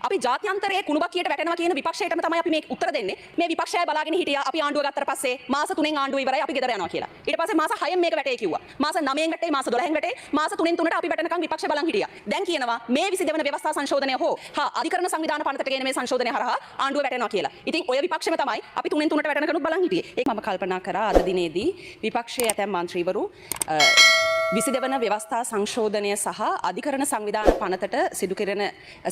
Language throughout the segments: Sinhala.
අපි ජාත්‍යන්තරයේ කුණුබක්කියට වැටෙනවා කියන විපක්ෂයටම තමයි අපි මේ උත්තර දෙන්නේ. මේ විපක්ෂය බලාගෙන හිටියා අපි ආණ්ඩුව ගත්තට පස්සේ මාස 3න් ආණ්ඩුව ඉවරයි අපි ගෙදර යනවා කියලා. ඊට පස්සේ මාස 6න් මේක වැටේ කිව්වා. මාස 9න් වැටේ, මාස 12න් වැටේ, මාස 3න් 3ට අපි වැටෙනකන් විපක්ෂය බලන් හිටියා. දැන් කියනවා මේ 22 වන ව්‍යවස්ථා සංශෝධනය හෝ අධිකරණ සංවිධාන පනතට ගෙන මේ සංශෝධනය හරහා ආණ්ඩුව වැටෙනවා කියලා. ඉතින් ඔය විපක්ෂෙම තමයි අපි 3න් 3ට වැටෙනකනුත් බලන් හිටියේ. ඒක මම කල්පනා කරා අද දිනේදී විපක්ෂයේ ඇතැම් මන්ත්‍රීවරු 22 වන ව්‍යවස්ථා සංශෝධනය සහ අධිකරණ සංවිධාන පනතට සිදු කෙරෙන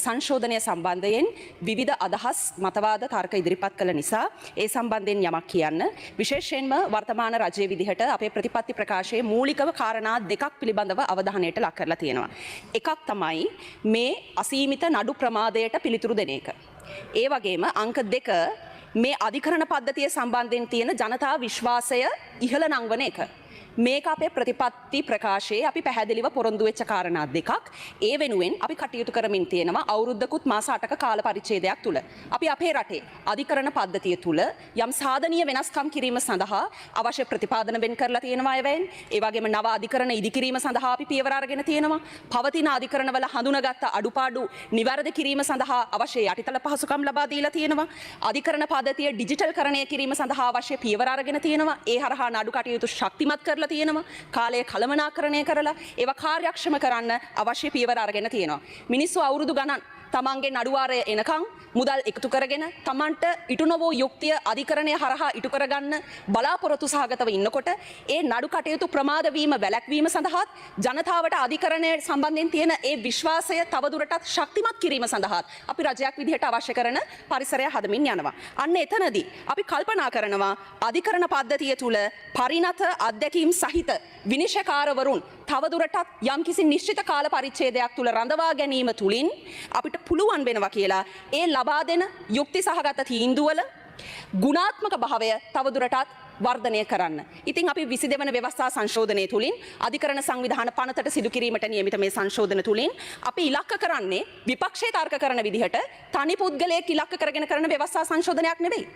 සංශෝධනය සම්බන්ධයෙන් විවිධ අදහස් මතවාද තර්ක ඉදිරිපත් කළ නිසා ඒ සම්බන්ධයෙන් යමක් කියන්න විශේෂයෙන්ම වර්තමාන රජයේ විදිහට අපේ ප්‍රතිපත්ති ප්‍රකාශයේ මූලිකව කාරණා දෙකක් පිළිබඳව අවධානයට ලක් කරලා තියෙනවා. එකක් තමයි මේ අසීමිත නඩු ප්‍රමාදයට පිළිතුරු දෙන එක. ඒ වගේම අංක 2 මේ අධිකරණ පද්ධතිය සම්බන්ධයෙන් තියෙන ජනතා විශ්වාසය ඉහළ නංවන එක. මේක අපේ ප්‍රතිපත්ති ප්‍රකාශයේ අපි පැහැදිලිව පොරොන්දු වෙච්ච කාරණා දෙකක්. ඒ වෙනුවෙන් අපි කටයුතු කරමින් තියෙනවා අවුරුද්දකුත් මාස 8ක කාල පරිච්ඡේදයක් තුල. අපි අපේ රටේ අධිකරණ පද්ධතිය තුල යම් සාධනීය වෙනස්කම් කිරීම සඳහා අවශ්‍ය ප්‍රතිපාදන වෙන් කරලා තියෙනවා අයවෙන්. ඒ වගේම නව අධිකරණ ඉදිකිරීම සඳහා අපි පියවර අරගෙන තියෙනවා. පවතින අධිකරණවල හඳුනාගත් අඩුපාඩු නිවැරදි කිරීම සඳහා අවශ්‍ය යටිතල පහසුකම් ලබා දීලා තියෙනවා. අධිකරණ පද්ධතිය ඩිජිටල් කරණය කිරීම සඳහා අවශ්‍ය පියවර අරගෙන තියෙනවා. ඒ හරහා නඩු කටයුතු ශක්තිමත් කරලා තියෙනවා. කාලය කළමනාකරණය කරලා ඒවා කාර්යක්ෂම කරන්න අවශ්‍ය පියවර අරගෙන තියෙනවා. මිනිස්සු අවුරුදු ගණන් තමන්ගේ නඩුවාරය එනකන් මුදල් එකතු කරගෙන තමන්ට ඉටු නොවූ යුක්තිය අධිකරණය හරහා ඉටු කරගන්න බලාපොරොත්තු සහගතව ඉන්නකොට ඒ නඩු කටයුතු ප්‍රමාද වීම වැළැක්වීම සඳහා ජනතාවට අධිකරණය සම්බන්ධයෙන් තියෙන ඒ විශ්වාසය තවදුරටත් ශක්තිමත් කිරීම සඳහා අපි රජයක් විදිහට අවශ්‍ය කරන පරිසරය හදමින් යනවා. අන්න එතනදී අපි කල්පනා කරනවා අධිකරණ පද්ධතිය තුල පරිණත අධ්‍යක්ීම් සහිත විනිශ්චයකාරවරුන් තවදුරටත් යම්කිසි නිශ්චිත කාල පරිච්ඡේදයක් තුල රඳවා ගැනීම තුලින් අපිට පුළුවන් වෙනවා කියලා ඒ ලබා දෙන යුක්ති සහගත තීන්දුවල ගුණාත්මක භාවය තවදුරටත් වර්ධනය කරන්න. ඉතින් අපි 22 වන ව්‍යවස්ථා සංශෝධනය තුලින් අධිකරණ සංවිධාන පනතට සිදු කිරීමට නියමිත මේ සංශෝධන තුලින් අපි ඉලක්ක කරන්නේ විපක්ෂයේ තර්ක කරන විදිහට තනි පුද්ගලයෙක් ඉලක්ක කරගෙන කරන ව්‍යවස්ථා සංශෝධනයක් නෙවෙයි.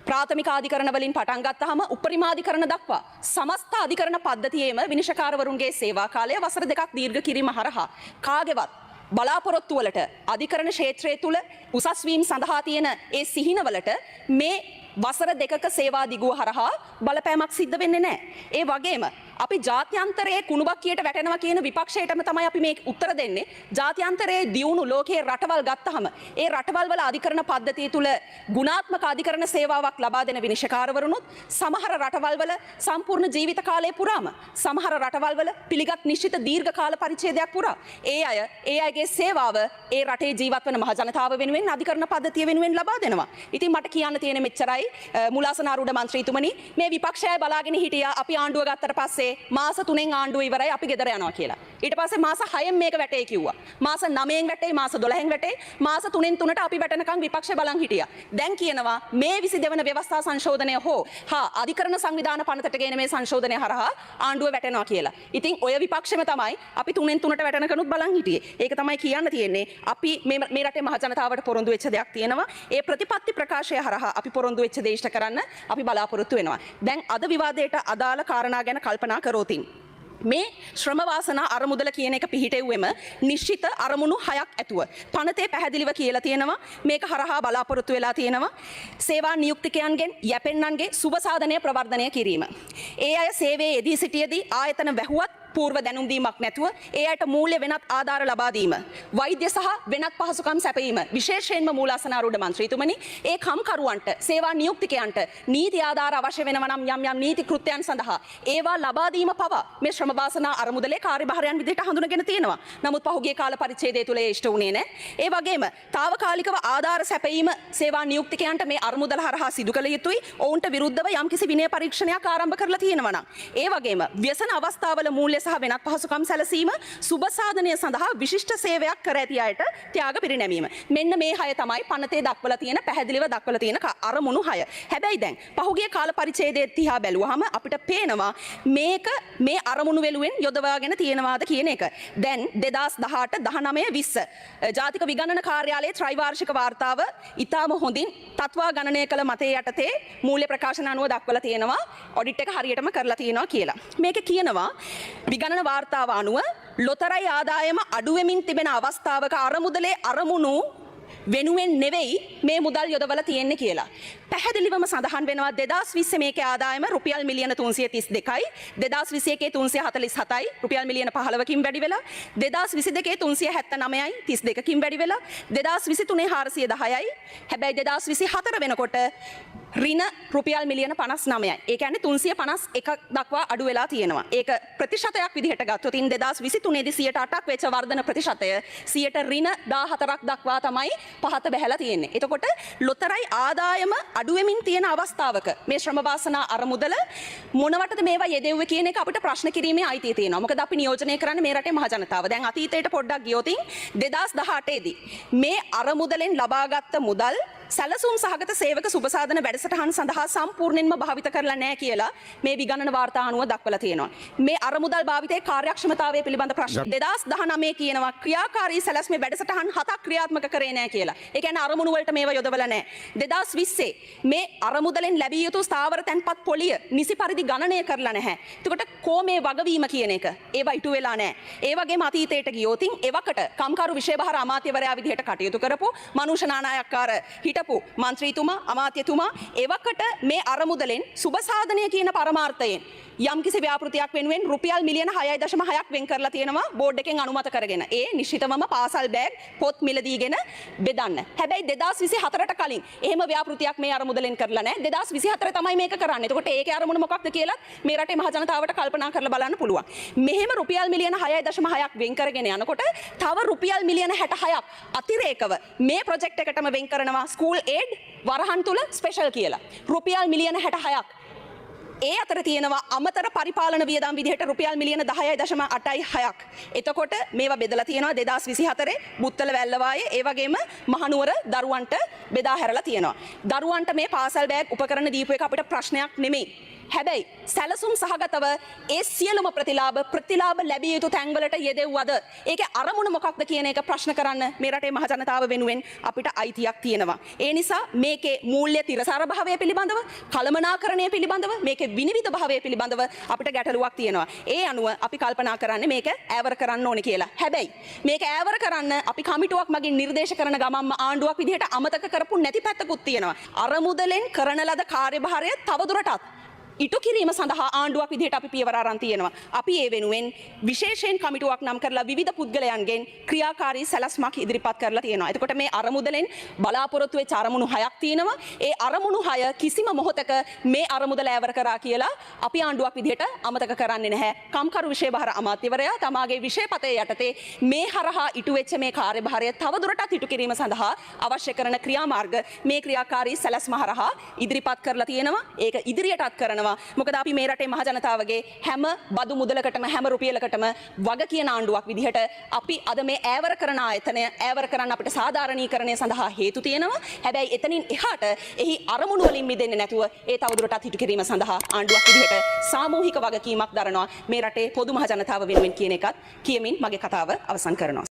ප්‍රාථමික අධිකරණ වලින් පටන් ගත්තාම උපරිම අධිකරණ දක්වා සමස්ත අධිකරණ පද්ධතියේම විනිශ්චයකාරවරුන්ගේ සේවා කාලය වසර 2ක් දීර්ඝ කිරීම හරහා කාගේවත් බලාපොරොත්තු වලට අධිකරණ ක්ෂේත්‍රය තුල උසස් වීම සඳහා තියෙන ඒ සිහිනවලට මේ වසර 2ක සේවා දිගුව හරහා බලපෑමක් සිද්ධ වෙන්නේ නැහැ. ඒ වගේම අපි ජාත්‍යන්තරයේ කුණුබක්කියට වැටෙනවා කියන විපක්ෂයටම තමයි අපි මේ උත්තර දෙන්නේ. ජාත්‍යන්තරයේ දියුණු ලෝකයේ රටවල් ගත්තහම ඒ රටවල් වල අධිකරණ පද්ධතිය තුල ගුණාත්මක අධිකරණ සේවාවක් ලබා දෙන විනිශ්චයකාරවරුනුත් සමහර රටවල් වල සම්පූර්ණ ජීවිත කාලය පුරාම සමහර රටවල් වල පිළිගත් නිශ්චිත දීර්ඝ කාල පරිච්ඡේදයක් පුරා ඒ අයගේ සේවාව ඒ රටේ ජීවත් වන මහ ජනතාව වෙනුවෙන් අධිකරණ පද්ධතිය වෙනුවෙන් ලබා දෙනවා. ඉතින් මට කියන්න තියෙන මෙච්චරයි. මුලාසනාරුඩ මන්ත්‍රීතුමනි මේ විපක්ෂය බලාගෙන හිටියා අපි ආණ්ඩුව ගත්තට පස්සේ මාස 3න් ආණ්ඩුව ඉවරයි අපි ගෙදර යනවා කියලා. ඊට පස්සේ මාස 6න් මේක වැටේ කිව්වා. මාස 9න් වැටේ, මාස 12න් වැටේ, මාස 3න් 3ට අපි වැටෙනකන් විපක්ෂය බලන් හිටියා. දැන් කියනවා මේ 22 වන ව්‍යවස්ථා සංශෝධනය හෝ අධිකරණ සංවිධාන පනතට ගෙන මේ සංශෝධනය හරහා ආණ්ඩුව වැටෙනවා කියලා. ඉතින් ඔය විපක්ෂෙම තමයි අපි 3න් 3ට වැටෙනකනුත් බලන් හිටියේ. ඒක තමයි කියන්න තියෙන්නේ. අපි මේ රටේ මහ ජනතාවට පොරොන්දු වෙච්ච දෙයක් තියෙනවා. ඒ ප්‍රතිපත්ති ප්‍රකාශය හරහා අපි පොරොන්දු වෙච්ච දේ ඉෂ්ට කරන්න අපි බලාපොරොත්තු වෙනවා. දැන් අද විවාදයට අදාළ කාරණා ගැන කල්පනා කරෝතින් මේ ශ්‍රම වාසනා අරමුදල කියන එක පිහිටෙව්වෙම නිශ්චිත අරමුණු 6ක් ඇතුව පනතේ පැහැදිලිව කියලා තියෙනවා මේක හරහා බලාපොරොත්තු වෙලා තියෙනවා සේවා නියුක්තිකයන්ගෙන් යැපෙන්නන්ගේ සුබ සාධනය ප්‍රවර්ධනය කිරීම. ඒ අය සේවයේ යෙදී සිටියේදී ආයතන වැහුවත් පූර්ව දැනුම් දීමක් නැතුව ඒ අයට මූල්‍ය වෙනත් ආධාර ලබා දීම, වෛද්‍ය සහ වෙනත් පහසුකම් සැපයීම, විශේෂයෙන්ම මූලාසනාරූඪ මන්ත්‍රීතුමනි ඒ කම්කරුවන්ට සේවා නියුක්තිකයන්ට නීති ආධාර අවශ්‍ය වෙනවා නම් යම් නීති කෘත්‍යයන් සඳහා ඒවා ලබා දීම පවා මේ ශ්‍රම වාසනා අරමුදලේ කාර්යභාරයන් විදිහට හඳුනගෙන තියෙනවා. නමුත් පහුගිය කාල පරිච්ඡේදය තුල ඒ ඉෂ්ට වුණේ නැහැ. ඒ වගේම తాවකාලිකව ආධාර සැපයීම සේවා නියුක්තිකයන්ට මේ අරමුදල හරහා සිදු කළ යුතුයි. ඔවුන්ට විරුද්ධව යම්කිසි විනය පරීක්ෂණයක් ආරම්භ කරලා තියෙනවා නම් ඒ වගේම ව්‍යසන අවස්ථාවල මූල්‍ය සහ වෙනත් පහසුකම් සැලසීම සුබ සාධනය සඳහා විශිෂ්ට සේවයක් කර ඇති අයට ත්‍යාග පිරිනැමීම. මෙන්න මේ 6 තමයි පනතේ දක්වලා තියෙන පැහැදිලිව දක්වලා තියෙන අරමුණු 6. හැබැයි දැන් පහුගිය කාල පරිච්ඡේදයේ තියා බැලුවාම අපිට පේනවා මේක මේ අරමුණු වෙනුවෙන් යොදවාගෙන තියෙනවාද කියන එක. දැන් 2018 19 20 ජාතික විගණන කාර්යාලයේ ත්‍රිවාර්ෂික වාර්තාව ඉතාම හොඳින් තත්වා ගණනය කළ මතය යටතේ මූල්‍ය ප්‍රකාශන අනුව දක්වලා තියෙනවා ඔඩිට් එක හරියටම කරලා තියෙනවා කියලා. මේක කියනවා විගණන වාර්තාව අනුව ලොතරැයි ආදායම අඩු වෙමින් තිබෙන අවස්ථාවක අරමුදලේ අරමුණු වෙනුවෙන් නෙවෙයි මේ මුදල් යොදවලා තියෙන්නේ කියලා. පැහැදිලිවම සඳහන් වෙනවා 2020 මේකේ ආදායම රුපියල් මිලියන 332යි 2021 347යි රුපියල් මිලියන 15කින් වැඩි වෙලා 2022 379යි 32කින් වැඩි වෙලා 2023 410යි හැබැයි 2024 වෙනකොට ඍණ රුපියල් මිලියන 59යි. ඒ කියන්නේ 351ක් දක්වා අඩු වෙලා තියෙනවා. ඒක ප්‍රතිශතයක් විදිහට ගත්තොත් 2023 දී 8%ක් වෙච්ච වර්ධන ප්‍රතිශතය 100ට ඍණ 14ක් දක්වා තමයි පහත බැහැලා තියෙන්නේ. එතකොට ලොතරැයි ආදායම අඩු වෙමින් තියෙන අවස්ථාවක මේ ශ්‍රම වාසනා අරමුදල මොනවටද මේවා යෙදෙව්වේ කියන එක අපිට ප්‍රශ්න කිරීමේ අයිතිය තියෙනවා. මොකද අපි නියෝජනය කරන්නේ මේ රටේ මහ ජනතාව. දැන් අතීතයට පොඩ්ඩක් ගියොත් 2018 දී මේ අරමුදලෙන් ලබාගත් මුදල් සැලසුම් සහගත සේවක සුබසාධන වැඩසටහන් සඳහා සම්පූර්ණයෙන්ම භාවිත කරලා නැහැ කියලා මේ විගණන වාර්තා අනුව දක්වලා තියෙනවා. මේ අරමුදල් භාවිතයේ කාර්යක්ෂමතාවය පිළිබඳ ප්‍රශ්න 2019 කියනවා ක්‍රියාකාරී සැලැස්මේ වැඩසටහන් 7ක් ක්‍රියාත්මක කරේ නැහැ කියලා. ඒ කියන්නේ අරමුණු වලට මේව යොදවලා නැහැ. 2020 මේ අරමුදලෙන් ලැබිය යුතු ස්ථාවර තැන්පත් පොලිය නිසි පරිදි ගණනය කරලා නැහැ. එතකොට කෝ මේ වගවීම කියන එක ඒවා ඉටු වෙලා නැහැ. ඒ වගේම අතීතයට ගියොත් එවකට කම්කරු විශේෂභාර අමාත්‍යවරයා විදිහට කටයුතු කරපු මනුෂ්‍ය නානායක්කාර හිටපු මන්ත්‍රීතුමා අමාත්‍යතුමා එවකට මේ අරමුදලෙන් සුබසාධනය කියන පරමාර්ථයෙන් යම්කිසි ව්‍යාපෘතියක් වෙනුවෙන් රුපියල් මිලියන 6.6ක් වෙන් කරලා තියෙනවා බෝඩ් එකෙන් අනුමත කරගෙන. ඒ නිශ්චිතවම පාසල් බෑග් පොත් මිලදීගෙන බෙදන්න. හැබැයි 2024ට කලින් එහෙම ව්‍යාපෘතියක් මේ අරමුදලෙන් කරලා නැහැ. 2024 තමයි මේක කරන්නේ. එතකොට ඒකේ අරමුණ මොකක්ද කියලා මේ රටේ මහ ජනතාවට කල්පනා කරලා බලන්න පුළුවන්. මෙහෙම රුපියල් මිලියන 6.6ක් වෙන් කරගෙන යනකොට තව රුපියල් මිලියන 66ක් අතිරේකව මේ ප්‍රොජෙක්ට් එකටම වෙන් කරනවා ස්කූල් ඒඩ් වරහන් තුල ස්පෙෂල් කියලා. රුපියල් මිලියන 66ක් ඒ අතර තියෙනවා අමතර පරිපාලන වියදම් විදිහට රුපියල් මිලියන 10.86ක්. එතකොට මේවා බෙදලා තියෙනවා 2024 බුත්තල වැල්ලවායේ ඒ වගේම මහනුවර දරුවන්ට බෙදා හැරලා තියෙනවා. දරුවන්ට මේ පාසල් බෑග් උපකරණ දීපු එක අපිට ප්‍රශ්නයක් නෙමෙයි. හැබැයි සැලසුම් සහගතව ඒ සියලුම ප්‍රතිලාභ ලැබිය යුතු තැන්වලට යෙදෙව්වද ඒකේ අරමුණ මොකක්ද කියන එක ප්‍රශ්න කරන්න මේ රටේ මහ ජනතාව වෙනුවෙන් අපිට අයිතියක් තියෙනවා. ඒ නිසා මේකේ මූල්‍ය තිරසාර භාවය පිළිබඳව කළමනාකරණය පිළිබඳව මේකේ විනිවිද භාවය පිළිබඳව අපිට ගැටලුවක් තියෙනවා. ඒ අනුව අපි කල්පනා කරන්නේ මේක ඈවර කරන්න ඕනේ කියලා. හැබැයි මේක ඈවර කරන්න අපි කමිටුවක් මගින් නිර්දේශ කරන ගමන්ම ආණ්ඩුවක් විදිහට අමතක කරපු නැති පැත්තකුත් තියෙනවා. අරමුදලෙන් කරන ලද කාර්යභාරය තවදුරටත් ඉටු කිරීම සඳහා ආණ්ඩුවක් විදිහට අපි පියවර අරන් තියෙනවා. අපි ඒ වෙනුවෙන් විශේෂයෙන් කමිටුවක් නම් කරලා විවිධ පුද්ගලයන්ගෙන් ක්‍රියාකාරී සැලැස්මක් ඉදිරිපත් කරලා තියෙනවා. එතකොට මේ අරමුදලෙන් බලාපොරොත්තු වෙච්ච අරමුණු 6ක් තියෙනවා. ඒ අරමුණු 6 කිසිම මොහොතක මේ අරමුදල ඈවර කරා කියලා අපි ආණ්ඩුවක් විදිහට අමතක කරන්නේ නැහැ. කම්කරු විශේෂභාර අමාත්‍යවරයා තමාගේ විශේෂපතේ යටතේ මේ හරහා ඉටු වෙච්ච මේ කාර්යභාරය තවදුරටත් ඉටු කිරීම සඳහා අවශ්‍ය කරන ක්‍රියාමාර්ග මේ ක්‍රියාකාරී සැලැස්ම හරහා ඉදිරිපත් කරලා තියෙනවා. ඒක ඉදිරියටත් කරනවා. මොකද අපි මේ රටේ මහ ජනතාවගේ හැම බදු මුදලකටම හැම රුපියලකටම වග කියන ආණ්ඩුවක් විදිහට අපි අද මේ ඈවර කරන ආයතනය ඈවර කරන්න අපිට සාධාරණීකරණය සඳහා හේතු තියෙනවා. හැබැයි එතනින් එහාට එහි අරමුණු වලින් මිදෙන්නේ නැතුව ඒ තවදුරටත් හිටු කිරීම සඳහා ආණ්ඩුවක් විදිහට සාමූහික වගකීමක් දරනවා මේ රටේ පොදු මහ ජනතාව වෙනුවෙන් කියන එකත් කියමින් මගේ කතාව අවසන් කරනවා.